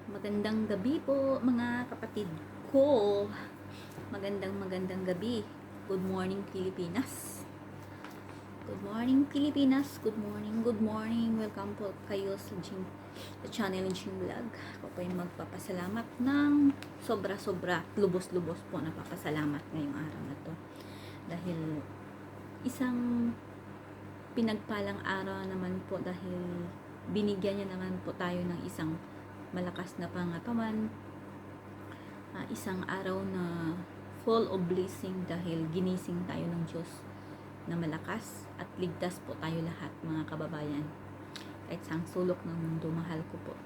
Magandang gabi po mga kapatid ko. Magandang gabi. Good morning Pilipinas. Good morning Pilipinas. Good morning. Welcome po kayo sa channel Jim Vlog. Ako po yung magpapasalamat ng sobra-sobra, lubos-lubos po napapasalamat ngayong araw na to. Dahil isang pinagpalang araw naman po dahil binigyan niya naman po tayo ng isang malakas na pangatawan, isang araw na full of blessing dahil ginising tayo ng Diyos na malakas at ligtas po tayo lahat mga kababayan. Kahit sa sulok ng mundo, mahal ko po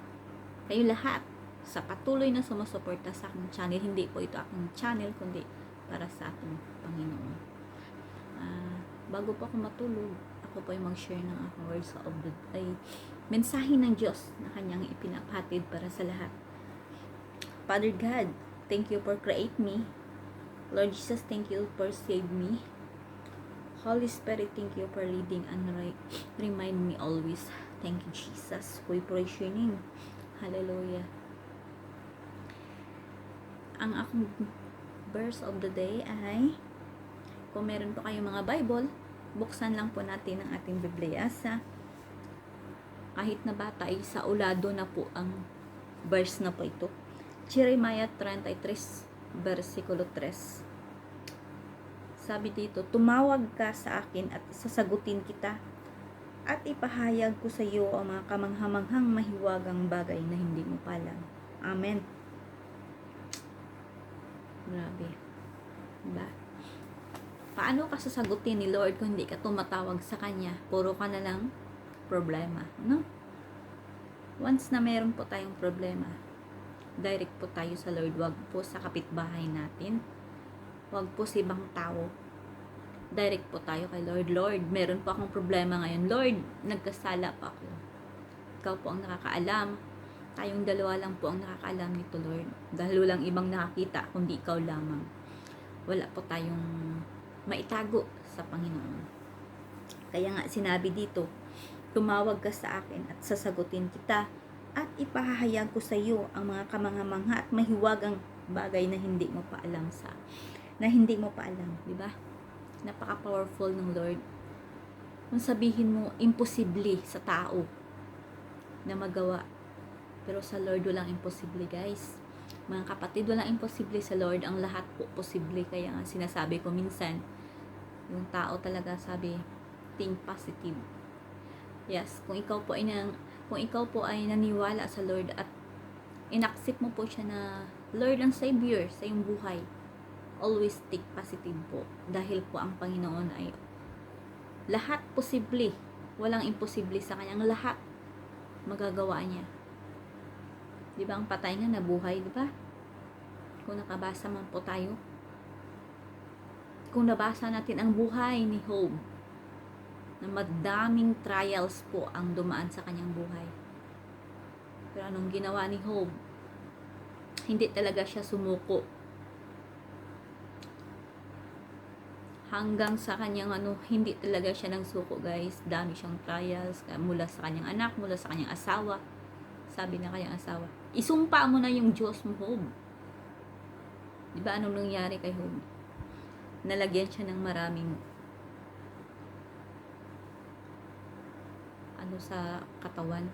kayo lahat sa patuloy na sumusuporta sa aking channel. Hindi po ito aking channel kundi para sa ating Panginoon. Bago po ako matulog, ako po ay mag-share ng aking words of the day, mensahe ng Diyos na kanyang ipinapatid para sa lahat. Father God, thank you for create me. Lord Jesus, thank you for save me. Holy Spirit, thank you for leading and remind me always. Thank you, Jesus. We praise your name. Hallelujah. Ang akong verse of the day ay, kung meron po kayong mga Bible, buksan lang po natin ang ating Biblia sa kahit na bata ay sa ulado na po ang verse na po ito. Jeremiah 33 versikulo 3. Sabi dito, tumawag ka sa akin at sasagutin kita at ipahayag ko sa iyo ang mga kamanghamanghang mahiwagang bagay na hindi mo pa alam. Amen. Grabe. Diba? Paano ka sasagutin ni Lord kung hindi ka tumatawag sa Kanya? Puro ka na lang problema, no? Once na meron po tayong problema, direct po tayo sa Lord. Wag po sa kapitbahay natin. Wag po sa ibang tao. Direct po tayo kay Lord. Lord, meron po akong problema ngayon. Lord, nagkasala pa ako. Ikaw po ang nakakaalam. Tayong dalawa lang po ang nakakaalam nito, Lord. Dahil walang ibang nakakita, kundi ikaw lamang. Wala po tayong maitago sa Panginoon. Kaya nga sinabi dito, tumawag ka sa akin at sasagutin kita at ipahahayag ko sa iyo ang mga kamangha-mangha at mahiwagang bagay na hindi mo pa alam di ba? Napaka-powerful ng Lord. Kung sabihin mo imposible sa tao na magawa, pero sa Lord walang imposible, guys. Mga kapatid, walang imposible sa Lord, ang lahat po posible. Kaya nga sinasabi ko minsan, yung tao talaga sabi, think positive. Yes, kung ikaw po ay naniwala sa Lord at inaccept mo po siya na Lord and Savior sa iyong buhay, always think positive po. Dahil po ang Panginoon ay lahat posible. Walang imposible sa Kanya. Ang lahat magagawa niya. Di ba ang patay nga nabuhay, di ba? Kung nakabasa man po tayo. Kung nabasa natin ang buhay ni Job, na madaming trials po ang dumaan sa kanyang buhay. Pero anong ginawa ni Job? Hindi talaga siya sumuko. Hanggang sa kanyang hindi talaga siya nang suko, guys. Dami siyang trials mula sa kanyang anak, mula sa kanyang asawa. Sabi na kanyang asawa, isumpa mo na yung Diyos mo, Job. Diba anong nangyari kay Job? Nalagyan siya ng maraming sa katawan.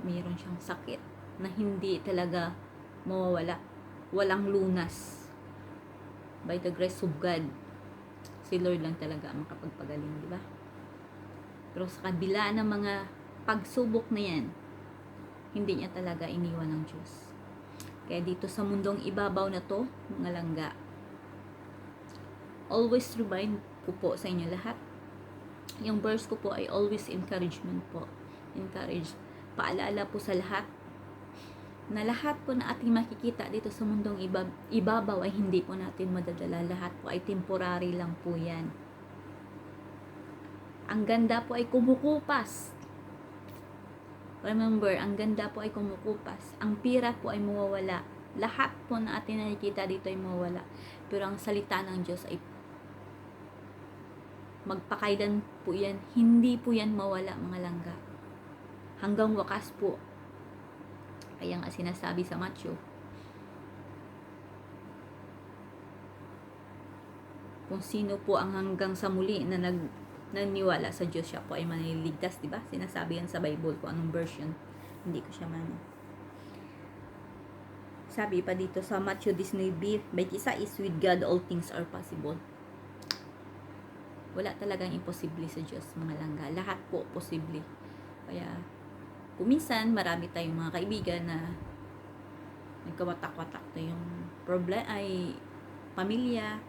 Mayroon siyang sakit na hindi talaga mawawala. Walang lunas. By the grace of God, si Lord lang talaga ang makapagpagaling, di ba? Pero sa kabila ng mga pagsubok na yan, hindi niya talaga iniwan ng Diyos. Kaya dito sa mundong ibabaw na to, mga langga, always remind ko po sa inyo lahat, yung verse ko po ay always encouragement po. Encourage. Paalala po sa lahat na lahat po na ating makikita dito sa mundong ibabaw ay hindi po natin madadala. Lahat po ay temporary lang po yan. Ang ganda po ay kumukupas. Remember, ang ganda po ay kumukupas. Ang pira po ay mawawala. Lahat po na ating nakikita dito ay mawawala. Pero ang salita ng Diyos ay magpakailan po yan, hindi po yan mawala, mga langga. Hanggang wakas po. Kaya nga sinasabi sa Matthew, kung sino po ang hanggang sa muli na naniwala sa Diyos, siya po ay maliligtas, di ba? Sinasabi yan sa Bible, kung anong version. Hindi ko siya sabi pa dito sa Matthew 19:26 is with God all things are possible. Wala talagang imposible sa Diyos, mga langga. Lahat po posible. Kaya kuminsan marami tayong mga kaibigan na nagkawatak-watak na yung problem ay pamilya,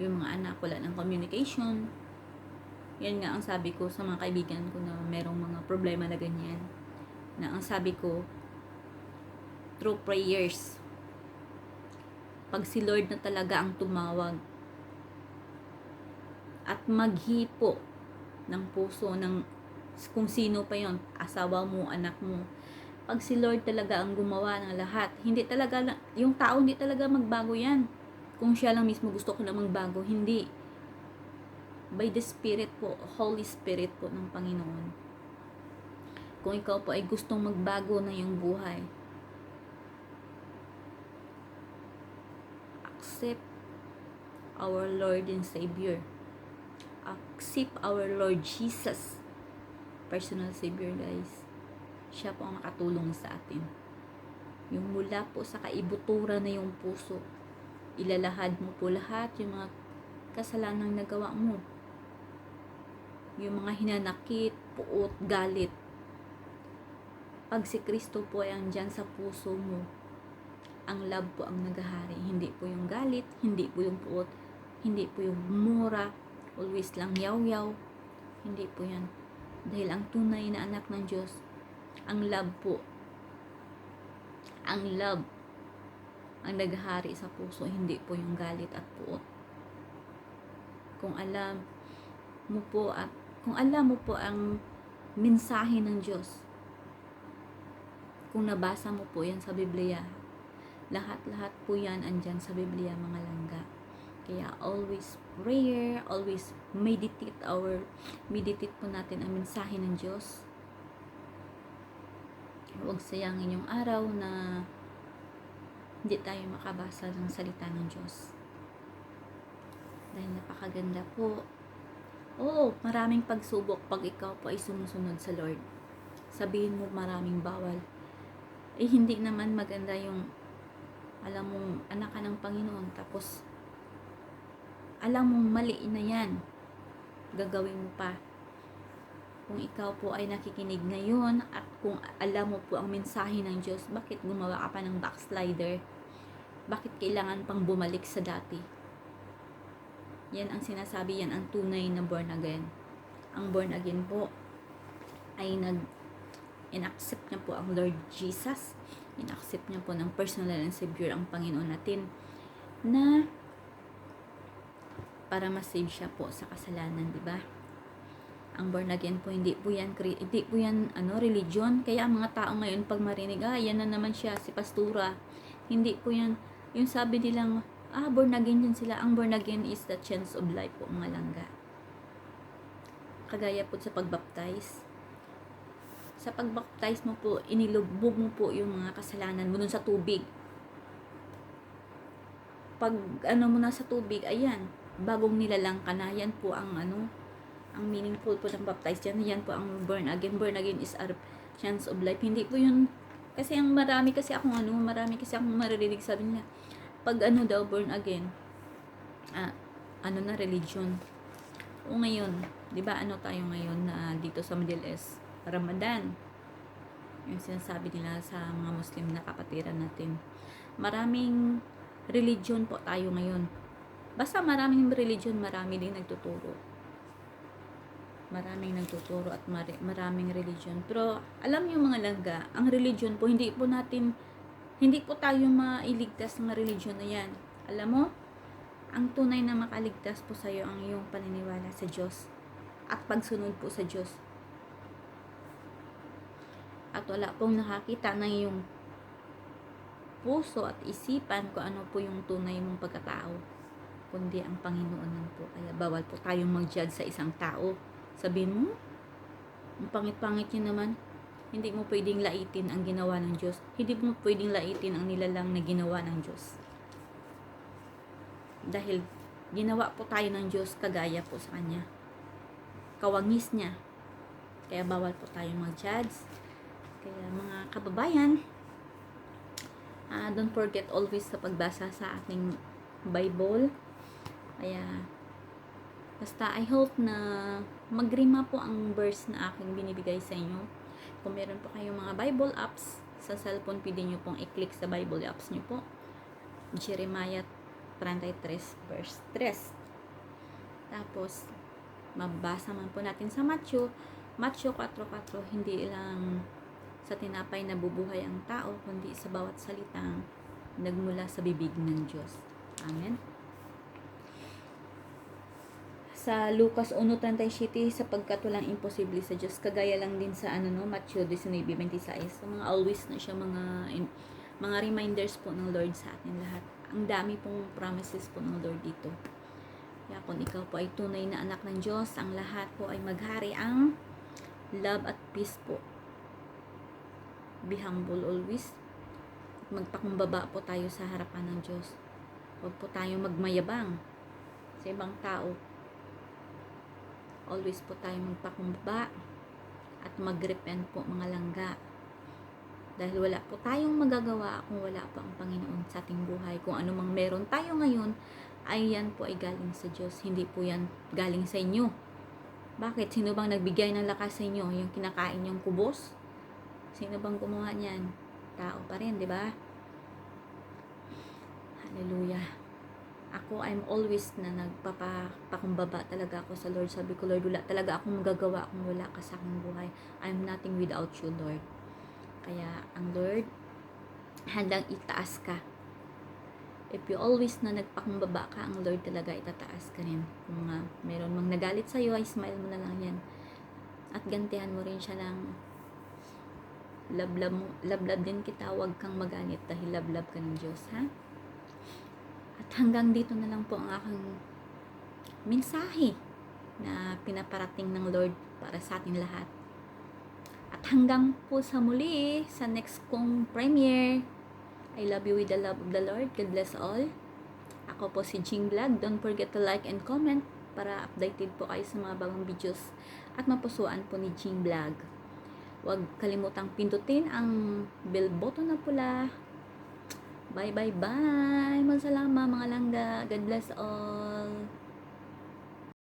yung mga anak wala ng communication. Yan nga ang sabi ko sa mga kaibigan ko na merong mga problema na ganyan, na ang sabi ko, through prayers, pag si Lord na talaga ang tumawag at maghipo ng puso ng kung sino pa yon, asawa mo, anak mo, pag si Lord talaga ang gumawa ng lahat, hindi talaga, yung tao hindi talaga magbago yan. Kung siya lang mismo gusto ko na magbago, hindi. By the Spirit po, Holy Spirit po ng Panginoon. Kung ikaw po ay gustong magbago na yung buhay, accept our Lord and Savior. Accept our Lord Jesus, personal Savior, guys. Siya po ang makatulong sa atin. Yung mula po sa kaibutura na yung puso, ilalahad mo po lahat yung mga kasalanang nagawa mo. Yung mga hinanakit, puot, galit. Pag si Kristo po ay andyan sa puso mo, ang love po ang naghahari. Hindi po yung galit, hindi po yung puot, hindi po yung mura, always lang yaw-yaw. Hindi po yan. Dahil ang tunay na anak ng Diyos, ang love po. Ang love ang naghahari sa puso, hindi po yung galit at puot. Kung alam mo po ang mensahe ng Diyos, kung nabasa mo po yan sa Biblia, lahat-lahat po yan andyan sa Biblia, mga langga. Kaya always prayer, always meditate po natin ang mensahe ng Diyos. Huwag sayangin yung araw na hindi tayo makabasa ng salita ng Diyos. Dahil napakaganda po. Oo, maraming pagsubok pag ikaw po ay sumusunod sa Lord. Sabihin mo maraming bawal. Hindi naman maganda yung alam mong anak ka ng Panginoon, tapos alam mong mali na yan, gagawin mo pa. Kung ikaw po ay nakikinig ngayon at kung alam mo po ang mensahe ng Diyos, bakit gumawa ka pa ng backslider? Bakit kailangan pang bumalik sa dati? Yan ang sinasabi, yan ang tunay na born again. Ang born again po ay in-accept niya po ang Lord Jesus. In-accept niya po ng personal and Savior ang Panginoon natin, na para ma-save siya po sa kasalanan, di ba? Ang born again po, hindi po yan religion. Kaya ang mga tao ngayon pag marinig, yan na naman siya, si pastura. Hindi po yan. Yung sabi nilang, born again yan sila. Ang born again is the chance of life po, mga langga. Kagaya po sa pagbaptize. Sa pagbaptize mo po, inilubog mo po yung mga kasalanan mo dun sa tubig. Pag mo na sa tubig, ayan, bagong nilalang ka na. Yan po ang ang meaningful po ng baptize dyan. Yan po ang born again. Born again is our chance of life. Hindi po yun, kasi marami kasi akong maririnig, sabi nila, pag daw born again, na religion. O ngayon, di ba tayo ngayon na dito sa Middle East, Ramadan, yung sinasabi nila sa mga Muslim na kapatiran natin. Maraming religion po tayo ngayon. Basta maraming religion, marami din nagtuturo. Maraming nagtuturo at maraming religion. Pero alam niyo mga langga, ang religion po, hindi po tayo mailigtas ng religion na yan. Alam mo, ang tunay na makaligtas po sa iyo ang iyong paniniwala sa Diyos at pagsunod po sa Diyos. At wala pong nakakita ng iyong puso at isipan kung ano po yung tunay mong pagkatao, kundi ang Panginoon lang po. Kaya bawal po tayong mag-judge sa isang tao. Sabihin mo, ang pangit-pangit yun naman. Hindi mo pwedeng laitin ang ginawa ng Diyos. Hindi mo pwedeng laitin ang nilalang na ginawa ng Diyos. Dahil ginawa po tayo ng Diyos kagaya po sa Kanya. Kawangis niya. Kaya bawal po tayo mag-judge. Kaya mga kababayan, don't forget always sa pagbasa sa ating Bible. Kaya basta I hope na magrima po ang verse na aking binibigay sa inyo. Kung meron po kayong mga Bible apps sa cellphone, pwede nyo pong i-click sa Bible apps nyo po. Jeremiah 33 verse 3. Tapos, mabasa man po natin sa Matthew 4:4, hindi lang sa tinapay na bubuhay ang tao, kundi sa bawat salitang nagmula sa bibig ng Diyos. Amen. Sa Lucas 1:37, sapagkat walang imposible sa Diyos, kagaya lang din sa Matthew 19:26. So, mga always na siya, mga reminders po ng Lord sa atin lahat. Ang dami pong promises po ng Lord dito. Kaya kung ikaw po ay tunay na anak ng Diyos, ang lahat po ay maghari ang love at peace po. Be humble always. Magpakumbaba po tayo sa harapan ng Diyos. Huwag po tayo magmayabang sa ibang tao. Always po tayo magpakumbaba at mag-repent po mga langga. Dahil wala po tayong magagawa kung wala po ang Panginoon sa ating buhay. Kung ano mang meron tayo ngayon, ay yan po ay galing sa Diyos. Hindi po yan galing sa inyo. Bakit? Sino bang nagbigay ng lakas sa inyo? Yung kinakain yung kubos? Sino bang kumuha niyan? Tao pa rin, di ba? Hallelujah. Ako, I'm always na nagpapakumbaba talaga ako sa Lord. Sabi ko, Lord, wala talaga akong magagawa kung wala ka sa aking buhay. I'm nothing without you, Lord. Kaya, ang Lord, handang itaas ka. If you always na nagpakumbaba ka, ang Lord talaga itataas ka rin. Kung meron mang nagalit sa'yo, ay smile mo na lang yan. At gantihan mo rin siya ng lablab din kita, huwag kang magalit dahil lablab ka ng Diyos, ha? At hanggang dito na lang po ang aking mensahe na pinaparating ng Lord para sa ating lahat. At hanggang po sa muli, sa next kong premiere. I love you with the love of the Lord. God bless all. Ako po si Jing Vlog. Don't forget to like and comment para updated po kayo sa mga bagong videos at mapusuan po ni Jing Vlog. Huwag kalimutang pindutin ang bell button na pula. Bye. Magsalamat mga langga. God bless all.